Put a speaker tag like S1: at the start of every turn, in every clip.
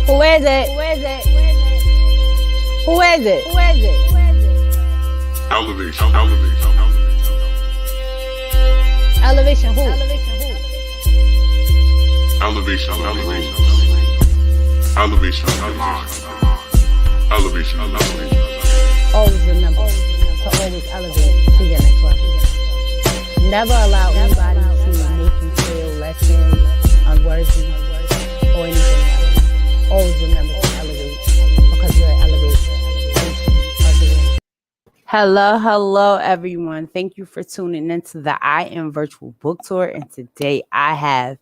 S1: Who is it? Who is it? Who is it? Who is it?
S2: Elevation, elevation,
S1: Elevation who?
S2: elevation, elevation, elevation, elevation, elevation.
S1: Always remember to always elevate to your next level. Never allow anybody to make you feel less than, unworthy, or anything else. Always remember to elevate because you're an elevation of the room. Hello, everyone. Thank you for tuning into the I Am Virtual Book Tour. And today I have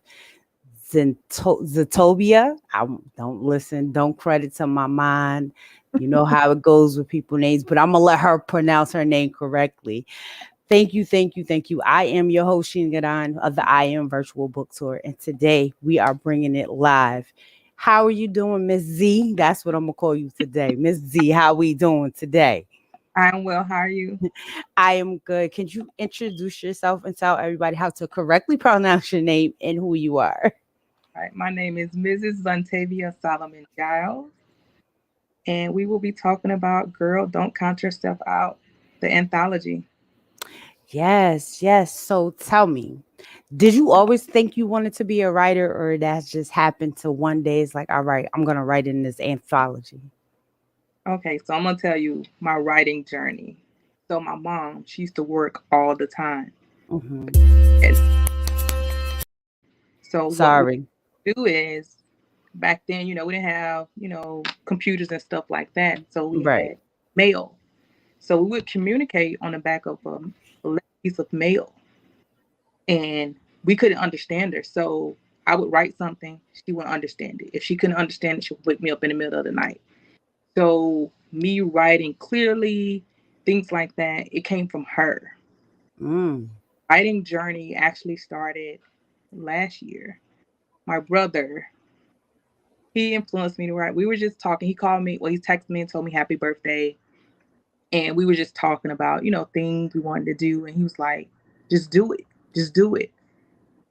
S1: Zontayvia. I don't listen, don't credit to my mind. You know how it goes with people names, but I'm gonna let her pronounce her name correctly. Thank you. I am your host, Sheen Gadan of the I Am Virtual Book Tour, and today we are bringing it live. How are you doing, Miss Z? That's what I'm gonna call you today, Miss Z. How we doing today?
S3: I'm well. How are you?
S1: I am good. Can you introduce yourself and tell everybody how to correctly pronounce your name and who you are?
S3: All right. My name is Mrs. Zontayvia Solomon Jiles, and we will be talking about Girl, Don't Count Yourself Out, the anthology.
S1: Yes. So tell me, did you always think you wanted to be a writer, or that just happened to one day? It's like, all right, I'm gonna write in this anthology.
S3: Okay, so I'm going to tell you my writing journey. So, my mom, she used to work all the time.
S1: Hmm.
S3: And so, what we
S1: Sorry.
S3: do is back then, we didn't have, computers and stuff like that. So, we
S1: Right.
S3: had mail. So, we would communicate on the back of a piece of mail. And we couldn't understand her. So I would write something, she wouldn't understand it. If she couldn't understand it, she would wake me up in the middle of the night. So me writing clearly, things like that, it came from her.
S1: Mm.
S3: Writing journey actually started last year. My brother, he influenced me to write. We were just talking. He called me, well, he texted me and told me happy birthday. And we were just talking about, things we wanted to do. And he was like, just do it. Just do it.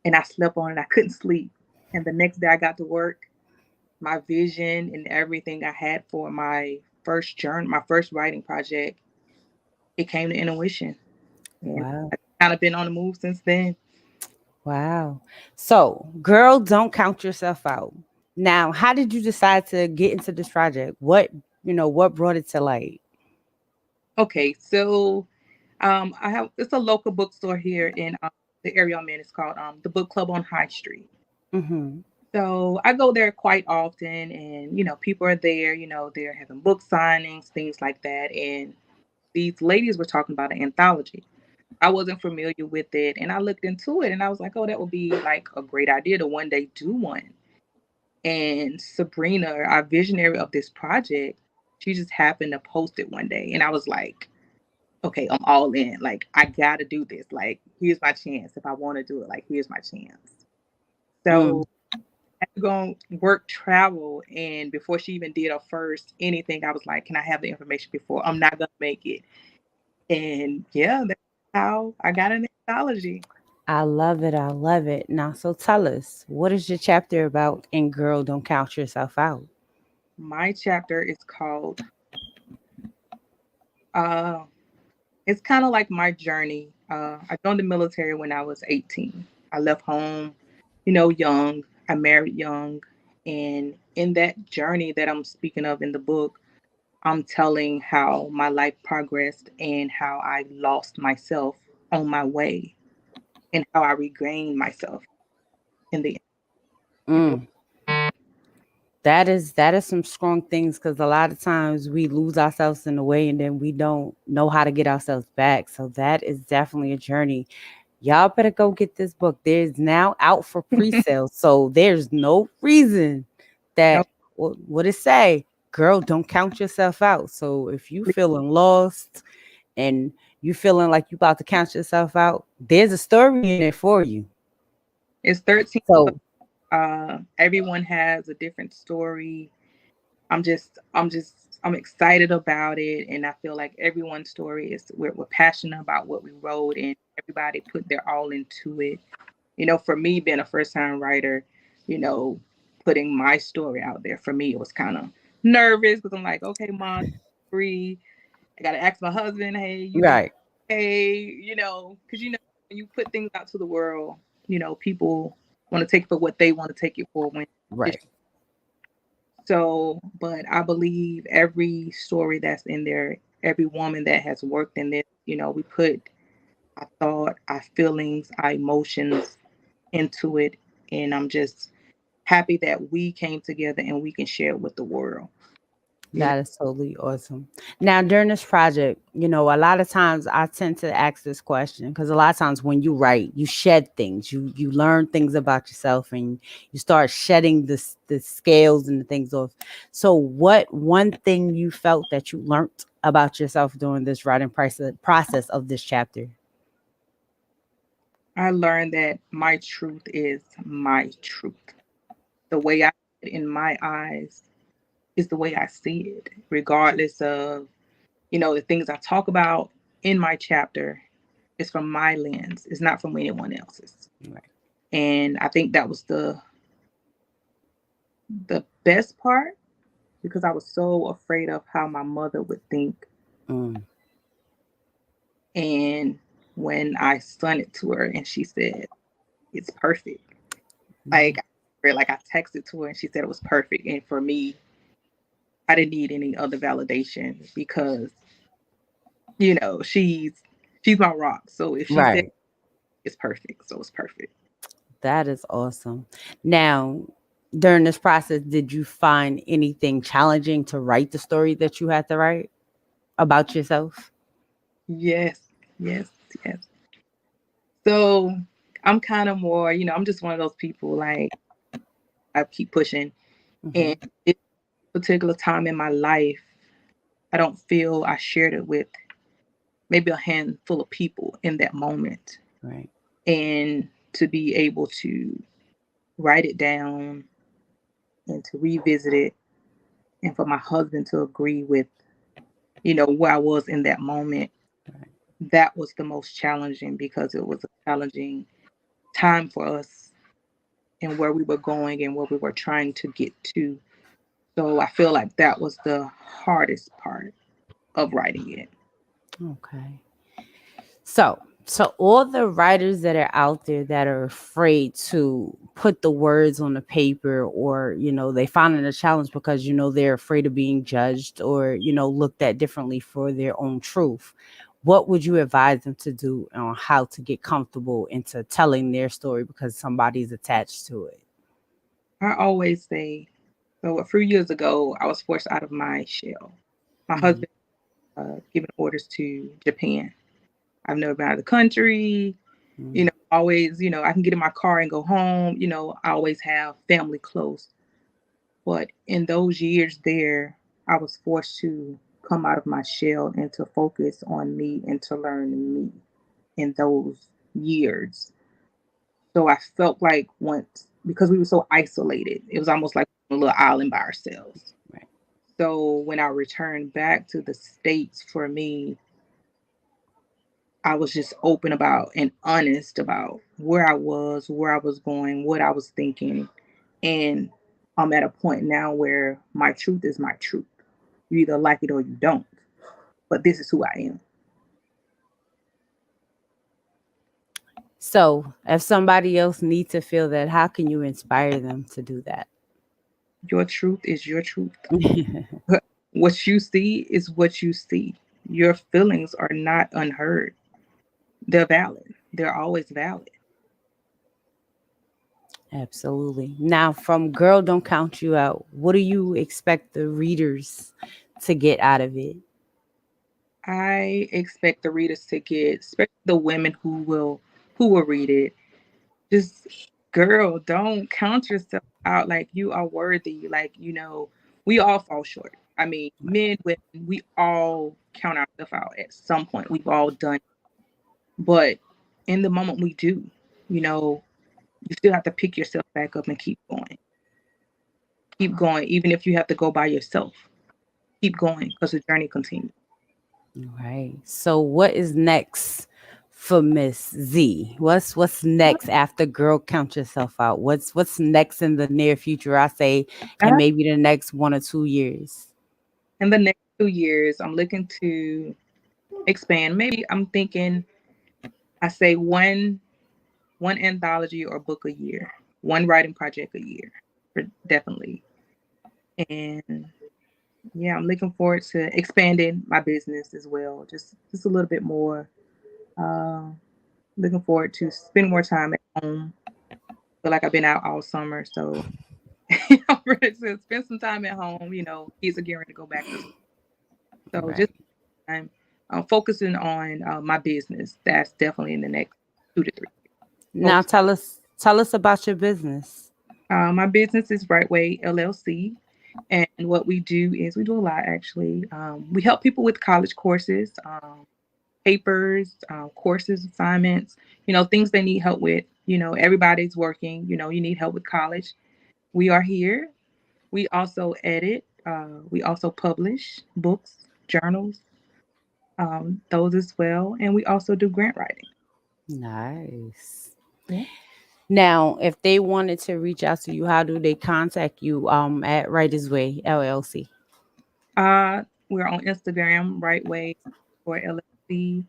S3: And I slept on it. I couldn't sleep. And the next day I got to work. My vision and everything I had for my first journey, my first writing project, it came to intuition. And
S1: Wow.
S3: I've kind of been on the move since then.
S1: Wow. So, girl, don't count yourself out. Now, how did you decide to get into this project? What brought it to light?
S3: Okay, so I have it's a local bookstore here in the area I'm in. It's called the Book Club on High Street.
S1: Mm-hmm.
S3: So I go there quite often, and people are there. They're having book signings, things like that. And these ladies were talking about an anthology. I wasn't familiar with it, and I looked into it, and I was like, "Oh, that would be like a great idea to one day do one." And Sabrina, our visionary of this project, she just happened to post it one day, and I was like, "Okay, I'm all in. Like, I gotta do this. Like, here's my chance. If I want to do it, like, here's my chance."
S1: Mm.
S3: So I had to go work travel, and before she even did her first anything, I was like, "Can I have the information before? I'm not gonna make it." And yeah, that's how I got an anthology.
S1: I love it. I love it. Now, so tell us, what is your chapter about? And girl, don't count yourself out.
S3: My chapter is called uh it's kind of like my journey. I joined the military when I was 18. I left home, young. I married young. And in that journey that I'm speaking of in the book, I'm telling how my life progressed and how I lost myself on my way and how I regained myself in the end.
S1: Mm. That is some strong things because a lot of times we lose ourselves in the way and then we don't know how to get ourselves back. So that is definitely a journey. Y'all better go get this book. There's now out for pre-sale. So there's no reason
S3: No,
S1: that what it say, girl, don't count yourself out. So if you feeling lost and you feeling like you about to count yourself out, there's a story in it for you.
S3: it's 13.
S1: So
S3: Everyone has a different story. I'm excited about it, and I feel like everyone's story is we're passionate about what we wrote, and everybody put their all into it. For me, being a first time writer, you know, putting my story out there. For me, it was kind of nervous because I'm like, okay, mom, free. I gotta ask my husband, hey,
S1: Right.
S3: hey, because when you put things out to the world, people want to take it for what they want to take it for when it's
S1: Right.
S3: so. But I believe every story that's in there, every woman that has worked in this, we put our thought, our feelings, our emotions into it, and I'm just happy that we came together and we can share it with the world. You know,
S1: That is totally awesome. Now, during this project, a lot of times I tend to ask this question because a lot of times when you write, you shed things, you learn things about yourself, and you start shedding the scales and the things off. So, what one thing you felt that you learned about yourself during this writing process of this chapter?
S3: I learned that my truth is my truth. The way I see it in my eyes is the way I see it, regardless of, the things I talk about in my chapter is from my lens. It's not from anyone else's.
S1: Right.
S3: And I think that was the best part because I was so afraid of how my mother would think.
S1: Mm.
S3: And when I sent it to her and she said, it's perfect.
S1: Yeah.
S3: Like, I texted to her and she said it was perfect. And for me, I didn't need any other validation because, she's my rock. So if she said
S1: Right.
S3: it's perfect, so it's perfect.
S1: That is awesome. Now, during this process, did you find anything challenging to write the story that you had to write about yourself?
S3: Yes, yes, yes. So I'm kind of more, I'm just one of those people like I keep pushing. And
S1: Hmm.
S3: this particular time in my life, I don't feel I shared it with maybe a handful of people in that moment.
S1: Right.
S3: And to be able to write it down and to revisit it, and for my husband to agree with, where I was in that moment,
S1: Right.
S3: that was the most challenging because it was a challenging time for us and where we were going and where we were trying to get to. So I feel like that was the hardest part of writing it.
S1: Okay. So all the writers that are out there that are afraid to put the words on the paper, or they find it a challenge because they're afraid of being judged, or looked at differently for their own truth. What would you advise them to do on how to get comfortable into telling their story because somebody's attached to it?
S3: I always say, so a few years ago, I was forced out of my shell. My
S1: Mhm.
S3: husband given orders to Japan. I've never been out of the country.
S1: Mm.
S3: Always, I can get in my car and go home. I always have family close. But in those years there, I was forced to come out of my shell and to focus on me and to learn me in those years. So I felt like once, because we were so isolated, it was almost like a little island by ourselves.
S1: Right.
S3: So when I returned back to the States, for me, I was just open about and honest about where I was going, what I was thinking. And I'm at a point now where my truth is my truth. You either like it or you don't. But this is who I am.
S1: So if somebody else needs to feel that, how can you inspire them to do that?
S3: Your truth is your truth. What you see is what you see. Your feelings are not unheard. They're valid. They're always valid.
S1: Absolutely. Now, from Girl Don't Count You Out, what do you expect the readers to get out of it?
S3: I expect the readers to get, especially the women who will read it, just girl, don't count yourself out like you are worthy. Like, we all fall short. I mean, men, women, we all count ourselves out at some point. We've all done it. But in the moment we do, you know, you still have to pick yourself back up and keep going. Keep going, even if you have to go by yourself. Keep going because the journey continues.
S1: Right. So, what is next for Miss Z? What's next after Girl Count Yourself Out? What's next in the near future? I say, and
S3: Uh,
S1: maybe the next 1 or 2 years.
S3: in the next 2 years, I'm looking to expand. Maybe I'm thinking I say one anthology or book a year, one writing project a year, definitely. And yeah, I'm looking forward to expanding my business as well, just a little bit more. Uh, Looking forward to spend more time at home. Feel like I've been out all summer, so I'm ready to spend some time at home. Kids are getting ready to go back to school, so just
S1: Right.
S3: I'm focusing on my business. That's definitely in the next 2 to 3
S1: Now
S3: focus.
S1: tell us about your business.
S3: My business is Right Way LLC. And what we do is we do a lot actually. We help people with college courses, papers, courses, assignments, things they need help with. Everybody's working, you need help with college. We are here. We also edit, we also publish books, journals, those as well. And we also do grant writing.
S1: Nice.
S3: Yeah.
S1: Now, if they wanted to reach out to you, how do they contact you? At Writers Way LLC.
S3: We're on Instagram, Right Way or LLC,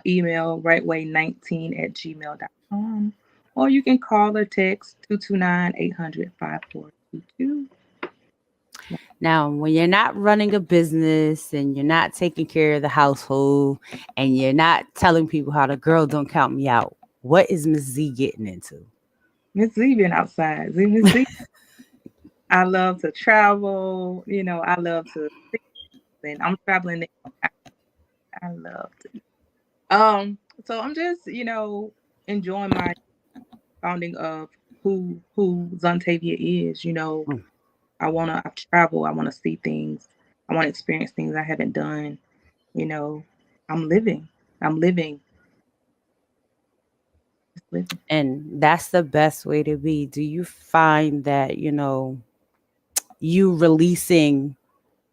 S3: email rightway19@gmail.com, or you can call or text 229-800-5422.
S1: Now, when you're not running a business and you're not taking care of the household and you're not telling people how the girl don't count me out, what is Miss Z getting into?
S3: Miss Z been outside. Miss Z, I love to travel. I love to see, and I'm traveling. I love to. So I'm just, enjoying my founding of who Zontayvia is.
S1: Mm.
S3: I travel, I wanna see things, I wanna experience things I haven't done, you know. I'm living. I'm living, just living.
S1: And that's the best way to be. Do you find that, you releasing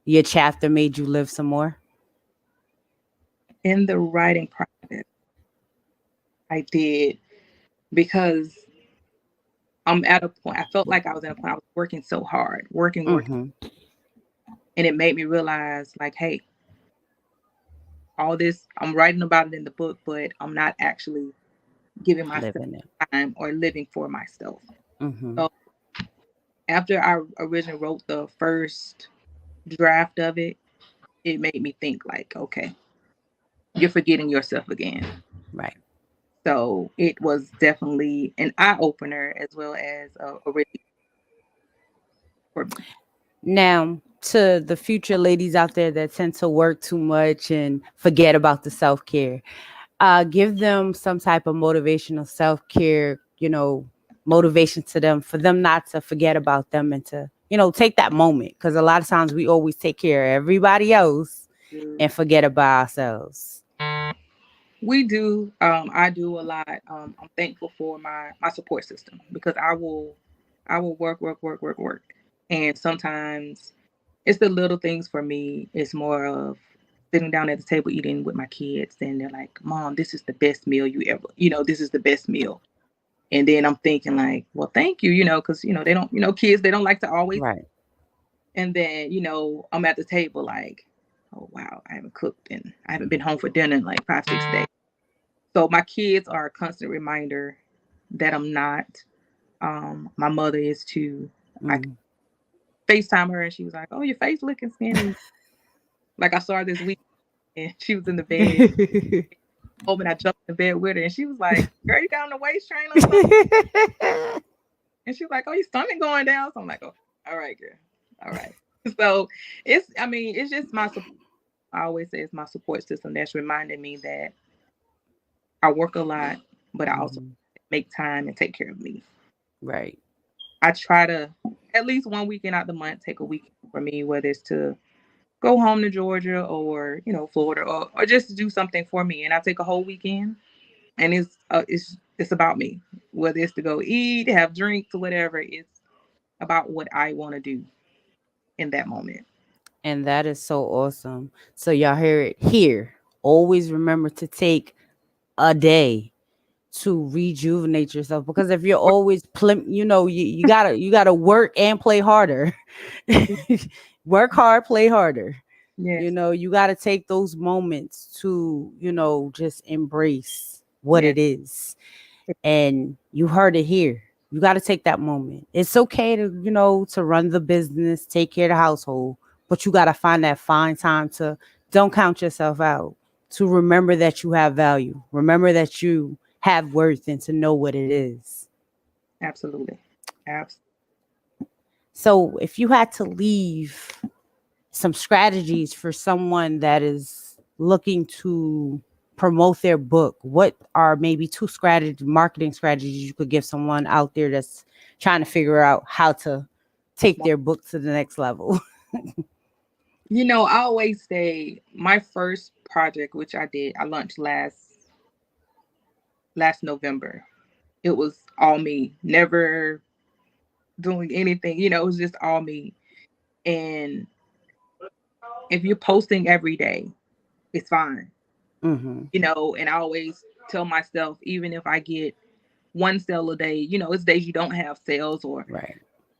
S1: your chapter made you live some more?
S3: In the writing process, I did because I'm at a point I felt like I was at a point I was working so hard, working,
S1: Mm-hmm.
S3: and it made me realize like, hey, all this I'm writing about it in the book, but I'm not actually giving myself
S1: Living it.
S3: time or living for myself.
S1: Mm-hmm.
S3: So after I originally wrote the first draft of it, it made me think like, okay, you're forgetting yourself again.
S1: Right.
S3: So it was definitely an eye opener as well as a relief for me.
S1: Now, to the future ladies out there that tend to work too much and forget about the self care, give them some type of motivational self care, motivation to them for them not to forget about them and to, take that moment. Because a lot of times we always take care of everybody else and forget about ourselves.
S3: We do. I do a lot. I'm thankful for my support system because I will work, work, work, work, work, and sometimes it's the little things for me. It's more of sitting down at the table eating with my kids, and they're like, "Mom, this is the best meal you ever. This is the best meal." And then I'm thinking like, "Well, thank you," because they don't, kids they don't like to always.
S1: Right.
S3: And then I'm at the table like, "Oh wow, I haven't cooked and I haven't been home for dinner in like 5 6 days." So my kids are a constant reminder that I'm not. My mother is too. I
S1: Mm.
S3: FaceTime her and she was like, "Oh, your face looking skinny." Like I saw her this week and she was in the bed. Oh, and I jumped in the bed with her and she was like, "Girl, you got on the waist train or something?" And she was like, "Oh, your stomach going down." So I'm like, "Oh, all right, girl, all right." So it's just my. I always say it's my support system that's reminding me that I work a lot, but I also
S1: Mhm.
S3: make time and take care of me.
S1: Right.
S3: I try to at least one weekend out the month take a weekend for me, whether it's to go home to Georgia or Florida or just to do something for me. And I take a whole weekend, and it's about me. Whether it's to go eat, have drinks, or whatever, it's about what I want to do in that moment.
S1: And that is so awesome. So y'all hear it here. Always remember to take a day to rejuvenate yourself, because if you're always you gotta work and play harder. Work hard, play harder.
S3: Yes,
S1: You gotta take those moments to just embrace what
S3: yes,
S1: it is. And you heard it here. You got to take that moment. It's okay to to run the business, take care of the household, but you got to find that fine time to don't count yourself out, to remember that you have value, remember that you have worth, and to know what it is.
S3: absolutely. Absolutely.
S1: So if you had to leave some strategies for someone that is looking to promote their book, what are maybe marketing strategies you could give someone out there that's trying to figure out how to take their book to the next level?
S3: I always say my first project, which I did, I launched last November. It was all me, never doing anything. It was just all me. And if you're posting every day, it's fine.
S1: Mm-hmm.
S3: And I always tell myself, even if I get one sale a day, it's days you don't have sales or,
S1: Right.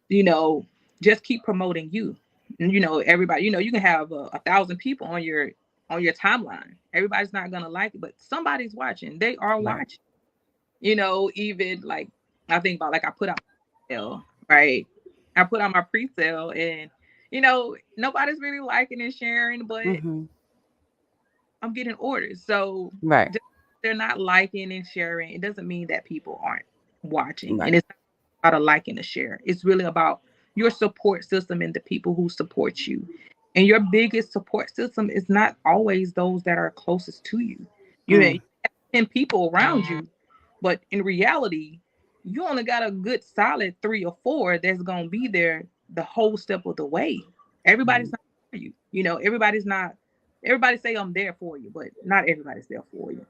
S3: you know, just keep promoting you. And, everybody, you can have 1,000 people on your timeline. Everybody's not gonna like it, but somebody's watching. They are
S1: Right.
S3: watching. Even like I think about like I put out sale, right? I put on my pre-sale and nobody's really liking and sharing, but
S1: Mm-hmm.
S3: I'm getting orders. So
S1: Right.
S3: just they're not liking and sharing. It doesn't mean that people aren't watching. And
S1: Right.
S3: it's not about a like and a share. It's really about your support system and the people who support you. And your biggest support system is not always those that are closest to you. You
S1: Mm.
S3: have 10 people around you, but in reality, you only got a good solid 3 or 4 that's gonna be there the whole step of the way. Everybody's
S1: Mm.
S3: not for you. Everybody's not. Everybody say I'm there for you, but not everybody's there for you.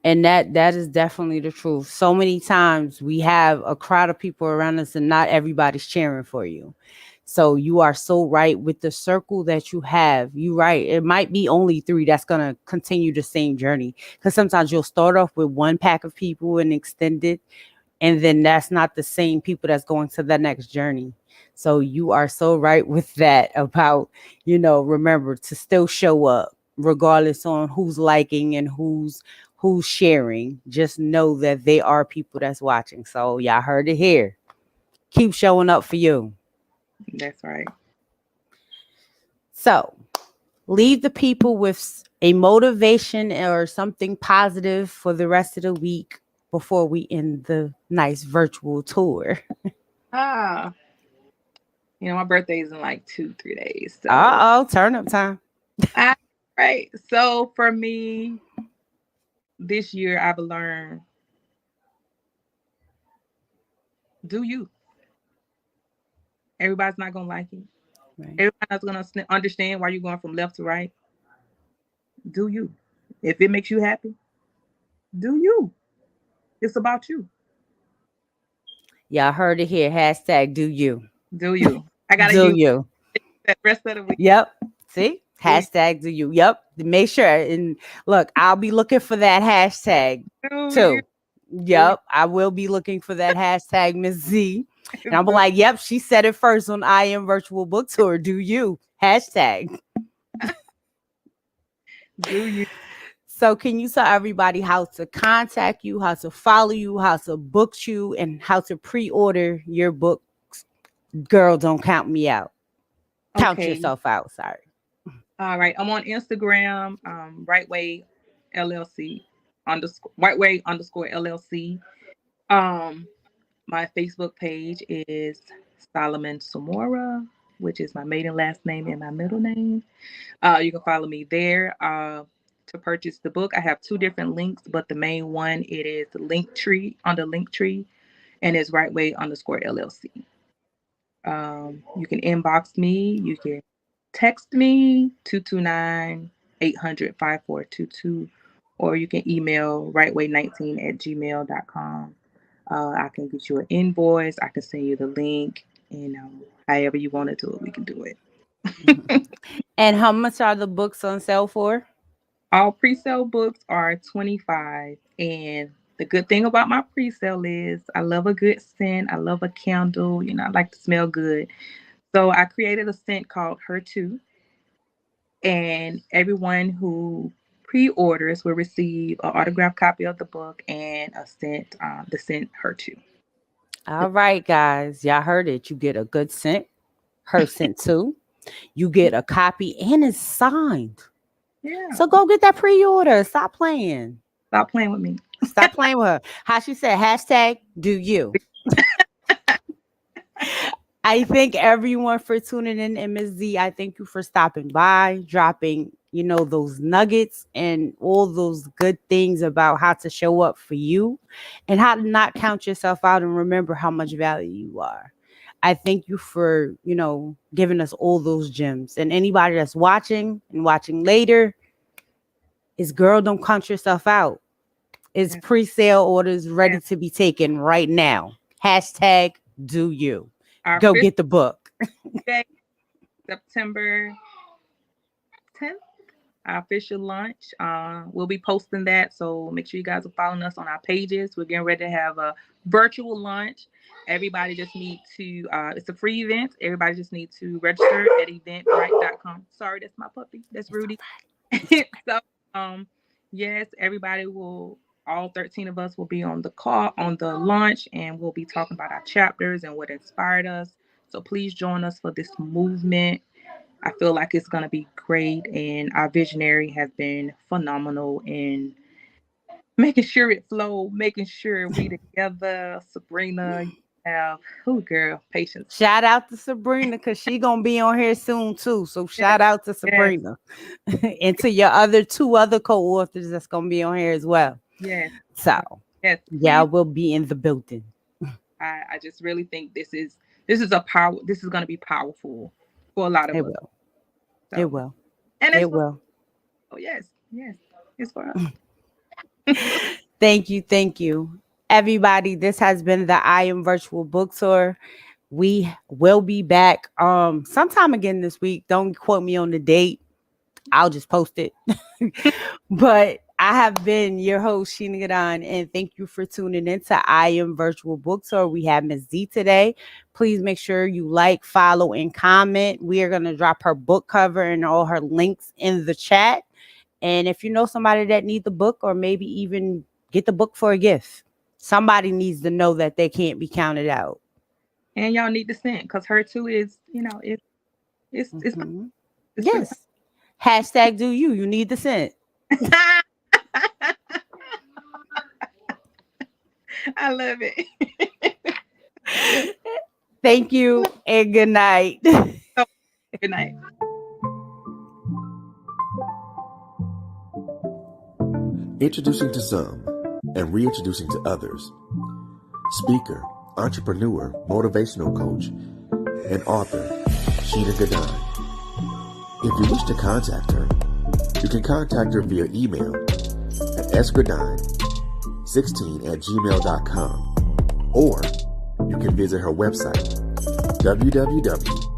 S1: And that is definitely the truth. So many times we have a crowd of people around us and not everybody's cheering for you. So you are so right with the circle that you have. You right. It might be only 3 that's going to continue the same journey, because sometimes you'll start off with one pack of people and extend it, and then that's not the same people that's going to the next journey. So you are so right with that about, remember to still show up regardless on who's liking and who's sharing. Just know that they are people that's watching. So y'all heard it here. Keep showing up for you.
S3: That's right.
S1: So leave the people with a motivation or something positive for the rest of the week before we end the nice virtual tour.
S3: Ah, my birthday is in like 2, 3 days. So,
S1: Uh oh, turn up time.
S3: I, right. So for me, this year I've learned do you. Everybody's not gonna like it.
S1: Right.
S3: Everybody's gonna understand why you're going from left to right. Do you? If it makes you happy, do you? It's about you.
S1: Y'all heard it here. Hashtag do you.
S3: Do you? I gotta
S1: Do
S3: use
S1: you.
S3: that rest of the week.
S1: Yep. See?
S3: Do you?
S1: Hashtag do you. Yep. Make sure. And look, I'll be looking for that hashtag
S3: Do you?
S1: too.
S3: Do you?
S1: Yep. I will be looking for that hashtag, Miss Z. And I'm
S3: Do,
S1: like, yep, she said it first on I Am Virtual Book Tour. Do you? Hashtag.
S3: do you?
S1: So can you tell everybody how to contact you, how to follow you, how to book you, and how to pre-order your book? Girl, don't count me out. Count
S3: Okay.
S1: yourself out. Sorry.
S3: All right. I'm on Instagram, right way LLC underscore right way underscore LLC. Um, my Facebook page is Solomon Samora, which is my maiden last name and my middle name. You can follow me there. To purchase the book, I have 2 different links, but the main one it is the link tree on the link tree, and it's right way underscore LLC. You can inbox me. You can text me 229-800-5422, or you can email rightway19@gmail.com. I can get you an invoice. I can send you the link, and however you want to do it, we can do it.
S1: Mhm. And how much are the books on sale for?
S3: All pre-sale books are 25. And the good thing about my pre-sale is I love a good scent. I love a candle. I like to smell good. So I created a scent called Her Too. And everyone who pre-orders will receive an autographed copy of the book and a scent, the scent Her Too.
S1: All right, guys. Y'all heard it. You get a good scent, her scent too. You get a copy and it's signed.
S3: Yeah.
S1: So go get that pre-order. Stop playing.
S3: Stop playing with me.
S1: Stop playing with her. How she said, hashtag do you. I thank everyone for tuning in, MSZ. I thank you for stopping by, dropping, those nuggets and all those good things about how to show up for you and how to not count yourself out and remember how much value you are. I thank you for, giving us all those gems. And anybody that's watching and watching later, is girl, don't count yourself out. It's pre-sale orders ready to be taken right now. Hashtag do you. Go get the book.
S3: September 10th, our official launch. We'll be posting that, so make sure you guys are following us on our pages. We're getting ready to have a virtual launch. Everybody just need to, it's a free event. Everybody just needs to register at eventbrite.com. Sorry, that's my puppy. That's Rudy. So, yes, everybody will, all 13 of us will be on the call, on the launch, and we'll be talking about our chapters and what inspired us. So please join us for this movement. I feel like it's going to be great, and our visionary has been phenomenal in making sure it flow, making sure we together. Sabrina, you have, girl, patience.
S1: Shout out to Sabrina, because she going to be on here soon too. So shout out to Sabrina. And to your two other co-authors that's going to be on here as well.
S3: Yes.
S1: So, yeah, we'll be in the building.
S3: I just really think this is going to be powerful for a lot of us.
S1: So, it will.
S3: And
S1: it will.
S3: Oh, yes. It's for us.
S1: Thank you. Everybody, this has been the I Am Virtual Book Tour. We will be back sometime again this week. Don't quote me on the date. I'll just post it. But I have been your host, Sheena Gadon, and thank you for tuning in to I Am Virtual Book Tour. We have Ms. Z today. Please make sure you like, follow, and comment. We are going to drop her book cover and all her links in the chat. And if you know somebody that needs the book, or maybe even get the book for a gift, somebody needs to know that they can't be counted out.
S3: And y'all need to send, because Her Too is, it's
S1: yes. Hashtag do you. You need the scent.
S3: I love it.
S1: Thank you and good night.
S3: Good night.
S4: Introducing to some and reintroducing to others. Speaker, entrepreneur, motivational coach, and author, Sheena Gadon. If you wish to contact her, you can contact her via email at sgadon16@gmail.com, or you can visit her website, www